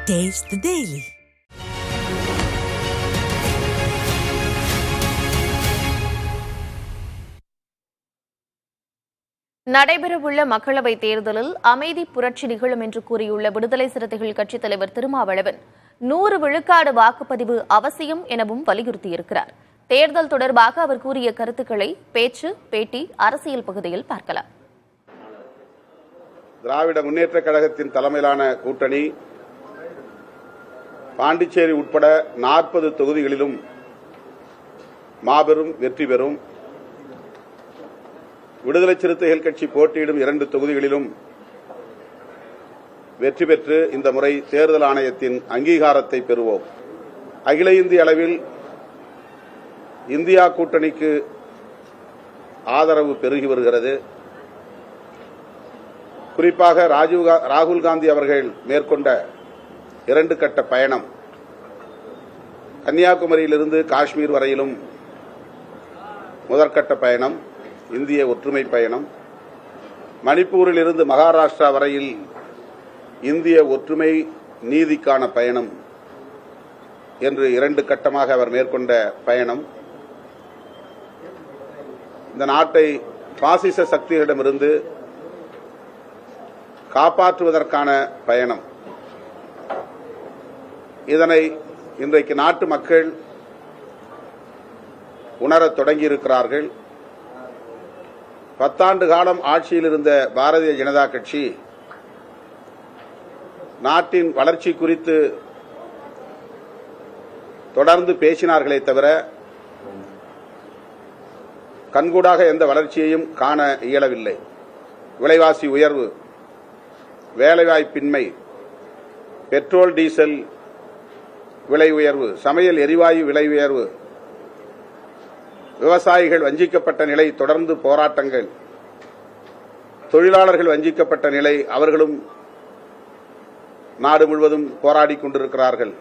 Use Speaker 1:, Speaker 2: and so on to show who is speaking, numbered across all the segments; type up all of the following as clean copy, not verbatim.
Speaker 1: Taste the Daily.
Speaker 2: நடைபெறவுள்ள மக்களவைத் தேர்தலில் அமைதி புரட்சி நிகழும் என்று கூறியுள்ள விடுதலை சிறுத்தைகள் கட்சித் தலைவர் திருமாவளவன் 100 விழுக்காடு வாக்குப்பதிவு அவசியம் எனவும் வலியுறுத்தியிருக்கிறார். தேர்தல் தொடர்பாக அவர் கூறிய கருத்துக்களை பேச்சு, பேட்டி, அரசியல் பகுதியில் பார்க்கலாம்.
Speaker 3: திராவிட முன்னேற்றக் கழகத்தின் தலைமையிலான கூட்டணி பாண்டிச்சேரி உட்பட 40 தொகுதிகளிலும் மாபெரும் வெற்றி பெறும். விடுதலை சிறுத்தைகள் கட்சி போட்டியிடும் 2 தொகுதிகளிலும் வெற்றி பெற்று இந்த முறை தேர்தல் ஆணையத்தின் அங்கீகாரத்தை பெறுவோம். அகில இந்திய அளவில் இந்தியா கூட்டணிக்கு ஆதரவு பெருகி வருகிறது. குறிப்பாக ராகுல் காந்தி அவர்கள் மேற்கொண்ட 2 கட்ட பயணம், கன்னியாகுமரியிலிருந்து காஷ்மீர் வரையிலும் முதற்கட்ட பயணம், இந்திய ஒற்றுமை பயணம், மணிப்பூரில் இருந்து மகாராஷ்டிரா வரையில் இந்திய ஒற்றுமை நீதிக்கான பயணம் என்று 2 கட்டமாக அவர் மேற்கொண்ட பயணம், இந்த நாட்டை பாசிச சக்திகளிடமிருந்து காப்பாற்றுவதற்கான பயணம். இதனை இன்றைக்கு நாட்டு மக்கள் உணரத் தொடங்கியிருக்கிறார்கள். 10 ஆண்டு காலம் ஆட்சியில் இருந்த பாரதிய ஜனதா கட்சி நாட்டின் வளர்ச்சி குறித்து தொடர்ந்து பேசினார்களே தவிர கண்கூடாக எந்த வளர்ச்சியையும் காண இயலவில்லை. விலைவாசி உயர்வு, வேலைவாய்ப்பின்மை, பெட்ரோல் டீசல் விலை உயர்வு, சமையல் எரிவாயு விலை உயர்வு, விவசாயிகள் வஞ்சிக்கப்பட்ட நிலை, தொடர்ந்து போராட்டங்கள், தொழிலாளர்கள் வஞ்சிக்கப்பட்ட நிலை, அவர்களும் நாடு முழுவதும் போராடிக் கொண்டிருக்கிறார்கள்.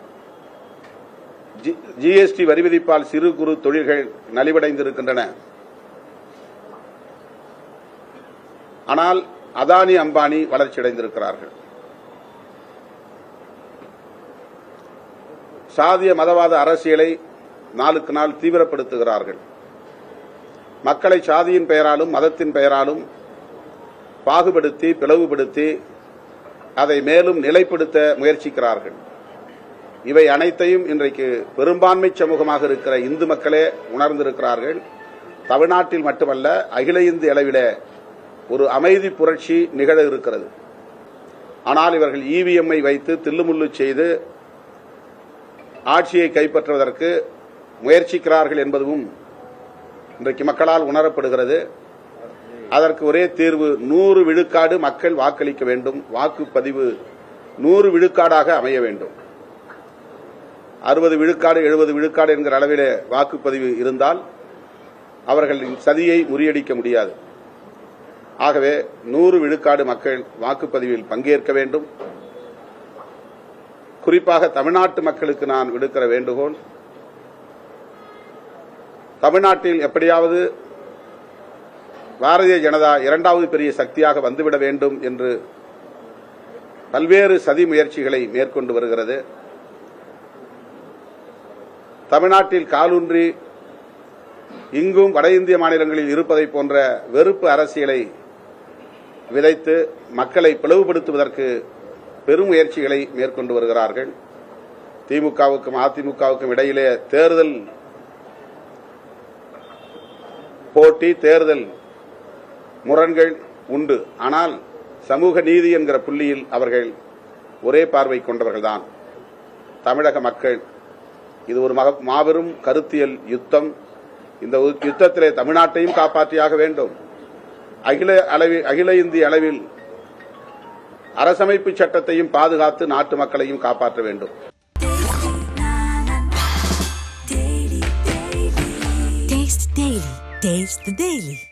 Speaker 3: ஜிஎஸ்டி வரி விதிப்பால் சிறு குறு தொழில்கள் நலிவடைந்திருக்கின்றன. ஆனால் அதானி, அம்பானி வளர்ச்சியடைந்திருக்கிறார்கள். சாதிய மதவாத அரசியலை நாளுக்கு நாள் தீவிரப்படுத்துகிறார்கள். மக்களை சாதியின் பெயராலும் மதத்தின் பெயராலும் பாகுபடுத்தி பிளவுபடுத்தி அதை மேலும் நிலைப்படுத்த முயற்சிக்கிறார்கள். இவை அனைத்தையும் இன்றைக்கு பெரும்பான்மை சமூகமாக இருக்கிற இந்து மக்களே உணர்ந்திருக்கிறார்கள். தமிழ்நாட்டில் மட்டுமல்ல, அகில இந்திய அளவிலே ஒரு அமைதி புரட்சி நிகழ இருக்கிறது. ஆனால் இவர்கள் இவிஎம்ஐ வைத்து தில்லுமுள்ளு செய்து ஆட்சியை கைப்பற்றுவதற்கு முயற்சிக்கிறார்கள் என்பதும் இன்றைக்கு மக்களால் உணரப்படுகிறது. அதற்கு ஒரே தீர்வு 100 விழுக்காடு மக்கள் வாக்களிக்க வேண்டும். வாக்குப்பதிவு 100 விழுக்காடாக அமைய வேண்டும். 60 விழுக்காடு 70 விழுக்காடு என்கிற அளவிலே வாக்குப்பதிவு இருந்தால் அவர்களின் சதியை முறியடிக்க முடியாது. ஆகவே 100 விழுக்காடு மக்கள் வாக்குப்பதிவில் பங்கேற்க வேண்டும். குறிப்பாக தமிழ்நாட்டு மக்களுக்கு நான் விடுக்கிற வேண்டுகோள், தமிழ்நாட்டில் எப்படியாவது பாரதிய ஜனதா 2வது பெரிய சக்தியாக வந்துவிட வேண்டும் என்று பல்வேறு சதி முயற்சிகளை மேற்கொண்டு வருகிறது. தமிழ்நாட்டில் காலூன்றி இங்கும் வட இந்திய மாநிலங்களில் இருப்பதை போன்ற வெறுப்பு அரசியலை விதைத்து மக்களை பிளவுபடுத்துவதற்கு பெரும் முயற்சிகளை மேற்கொண்டு வருகிறார்கள். திமுகவுக்கும் அதிமுகவுக்கும் இடையிலே தேர்தல் போட்டி, தேர்தல் முரண்கள் உண்டு. ஆனால் சமூக நீதி என்கிற புள்ளியில் அவர்கள் ஒரே பார்வை கொண்டவர்கள்தான். தமிழக மக்கள், இது ஒரு மாபெரும் கருத்தியல் யுத்தம். இந்த யுத்தத்திலே தமிழ்நாட்டையும் காப்பாற்றியாக வேண்டும். அகில இந்திய அளவில் அரசமைப்பு சட்டத்தையும் பாதுகாத்து நாட்டு மக்களையும் காப்பாற்ற வேண்டும்.
Speaker 1: Taste the Daily.